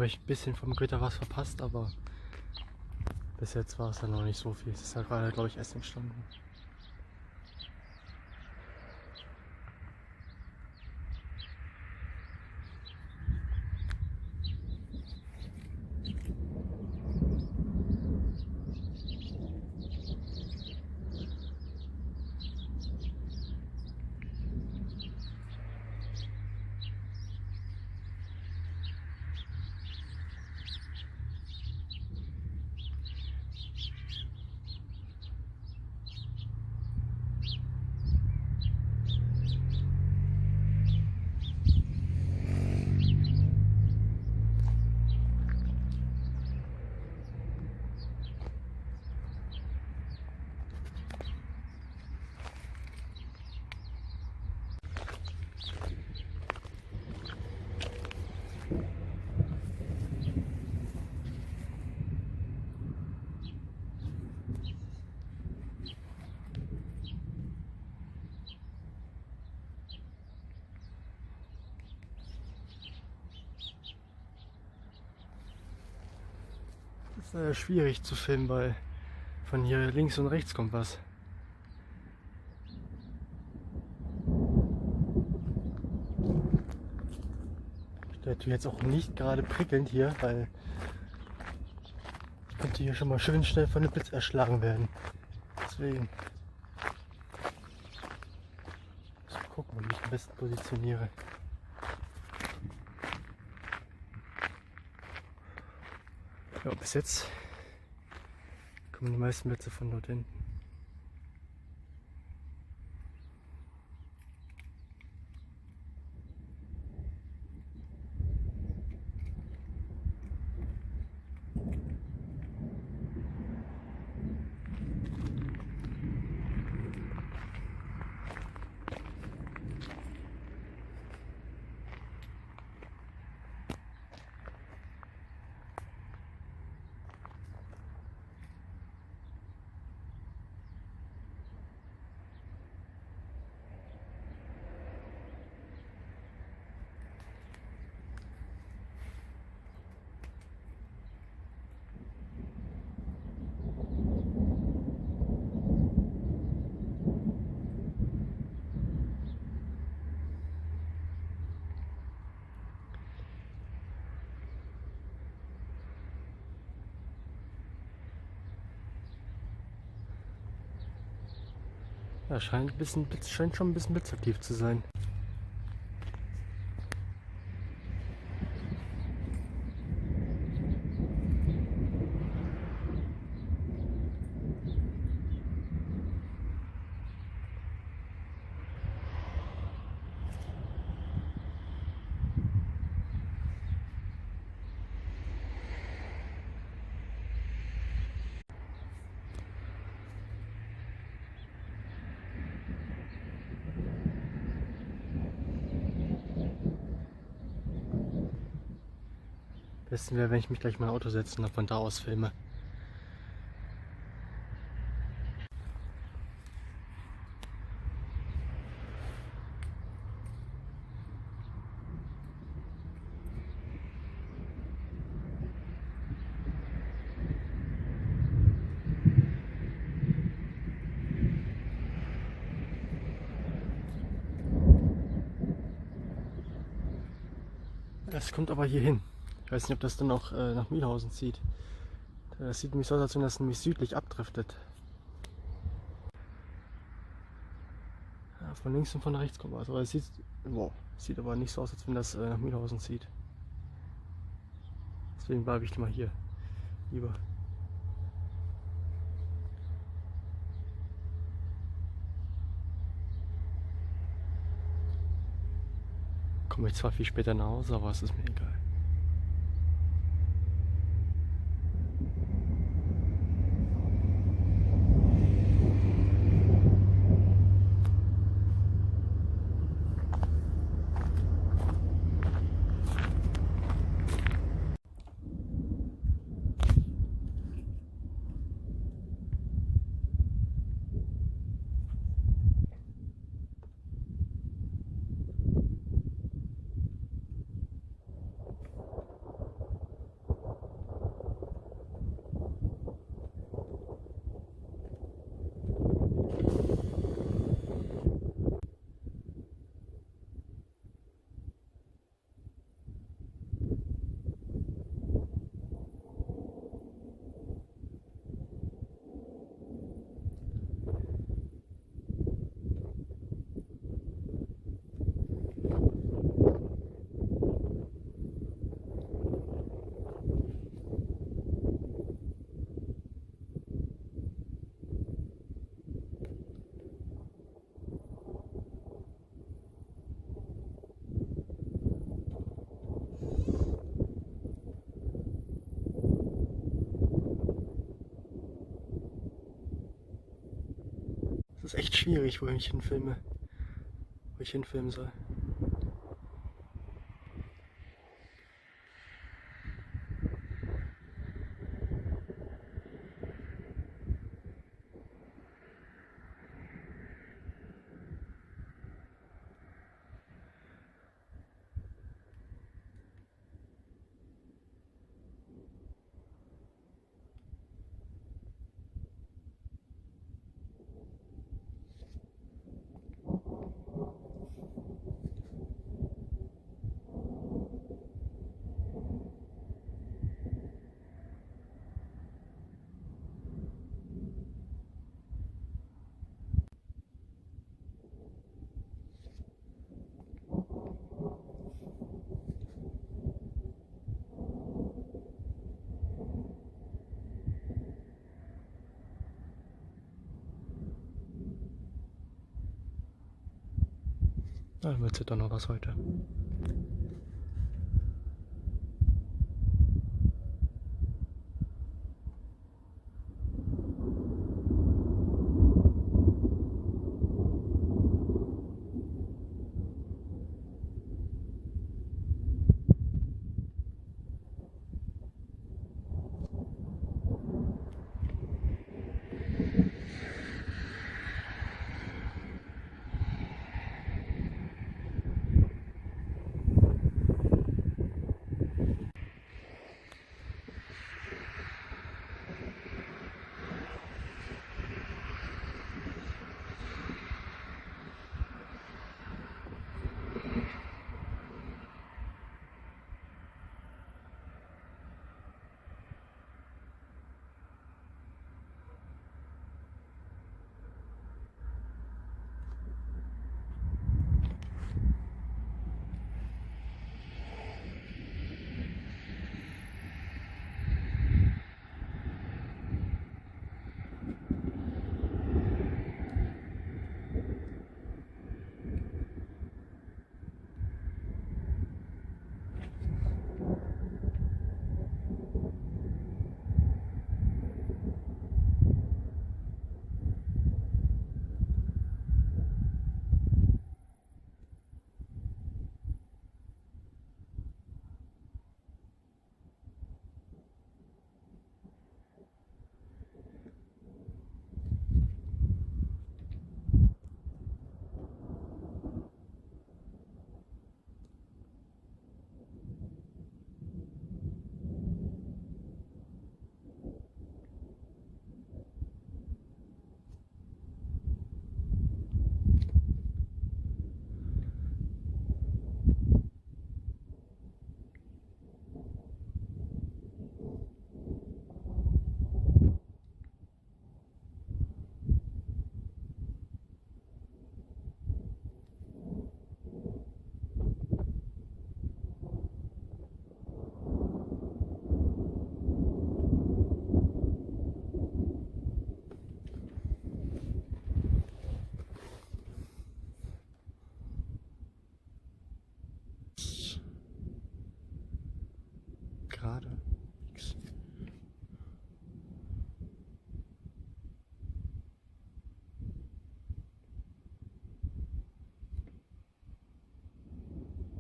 habe ich ein bisschen vom Gewitter was verpasst, aber bis jetzt war es dann noch nicht so viel. Es ist ja gerade, glaube ich, erst entstanden. Das ist schwierig zu filmen, weil von hier links und rechts kommt was. Der tut jetzt auch nicht gerade prickelnd hier, weil ich könnte hier schon mal schön schnell von dem Blitz erschlagen werden. Deswegen muss ich gucken, wie ich mich am besten positioniere. Ja, bis jetzt kommen die meisten Blitze von dort hinten. Ja, scheint schon ein bisschen blitzaktiv zu sein. Am besten wäre, wenn ich mich gleich mal in ein Auto setze und von da aus filme. Das kommt aber hier hin. Ich weiß nicht, ob das dann auch nach Mühlhausen zieht. Das sieht nämlich so aus, als wenn das nämlich südlich abdriftet. Ja, von links und von rechts kommt was. Aber es sieht aber nicht so aus, als wenn das nach Mühlhausen zieht. Deswegen bleibe ich mal hier lieber. Komme ich zwar viel später nach Hause, aber es ist mir egal. ist echt schwierig, wo ich hinfilme. Wo ich hinfilmen soll. Dann wird es doch noch was heute. Gerade. Nix.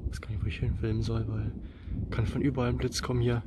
Ich weiß gar nicht, wo ich hinfilmen soll, weil kann von überall ein Blitz kommen hier.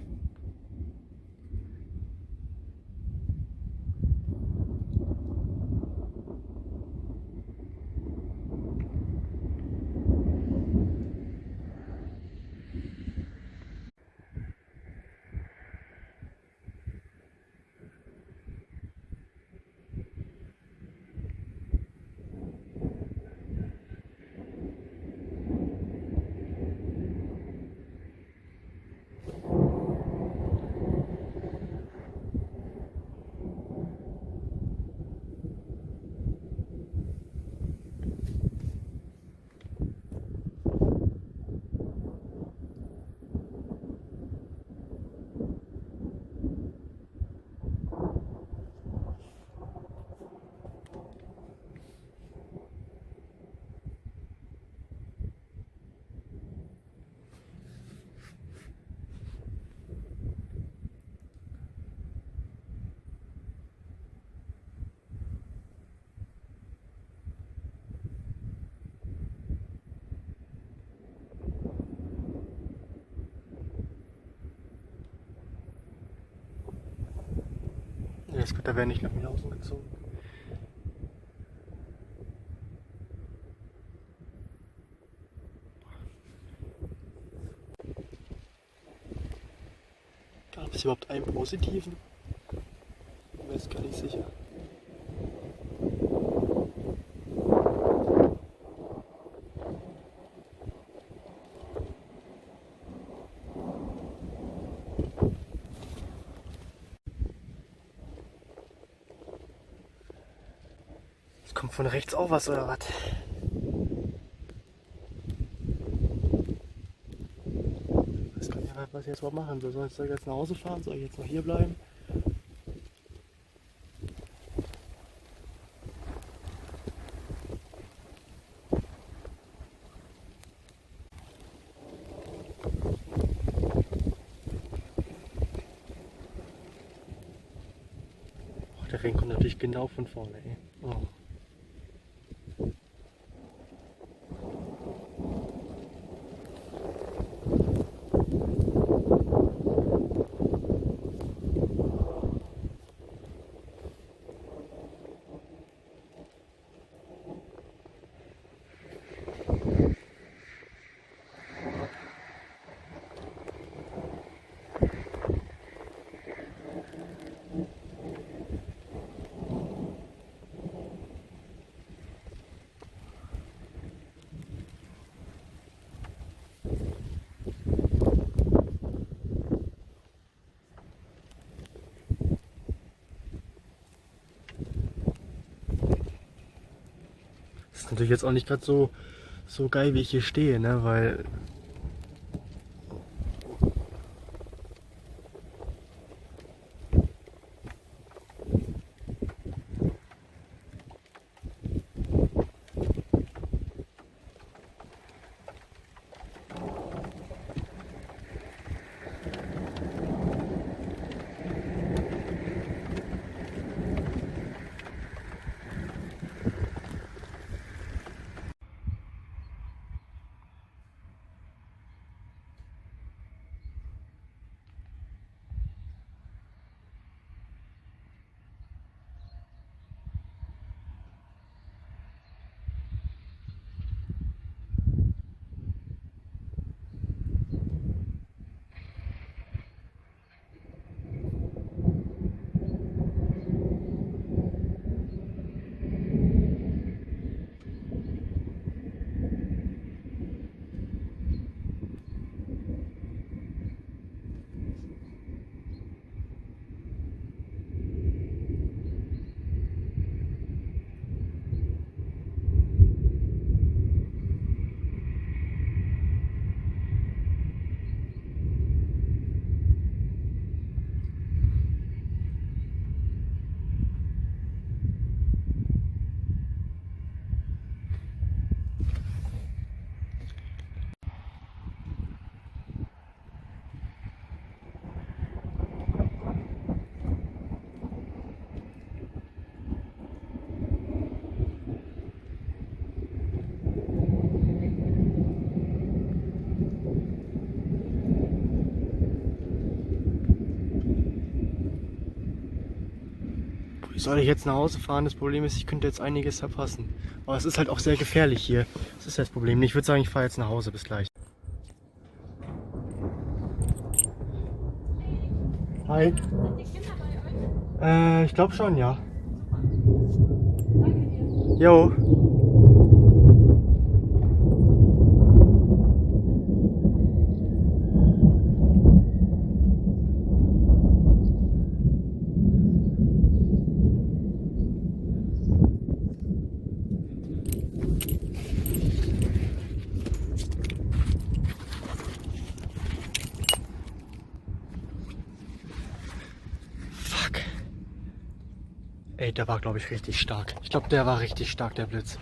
Alles gut, da wäre nicht nach Mühlhausen gezogen. Gab es überhaupt einen positiven? Ich bin mir jetzt gar nicht sicher. Es kommt von rechts auch was oder was? Ich weiß gar nicht, was ich jetzt überhaupt machen soll. Soll ich jetzt nach Hause fahren? Soll ich jetzt noch hier bleiben? Oh, der Regen kommt natürlich genau von vorne, ey. Oh. Das ist natürlich jetzt auch nicht gerade so geil, wie ich hier stehe, ne? Weil wie soll ich jetzt nach Hause fahren? Das Problem ist, ich könnte jetzt einiges verpassen. Aber es ist halt auch sehr gefährlich hier. Das ist das Problem. Ich würde sagen, ich fahre jetzt nach Hause. Bis gleich. Hi. Sind die Kinder bei euch? Ich glaube schon, ja. Danke dir. Jo. Fuck. Ey, der war, glaube ich, richtig stark. Ich glaube, der war richtig stark, der Blitz.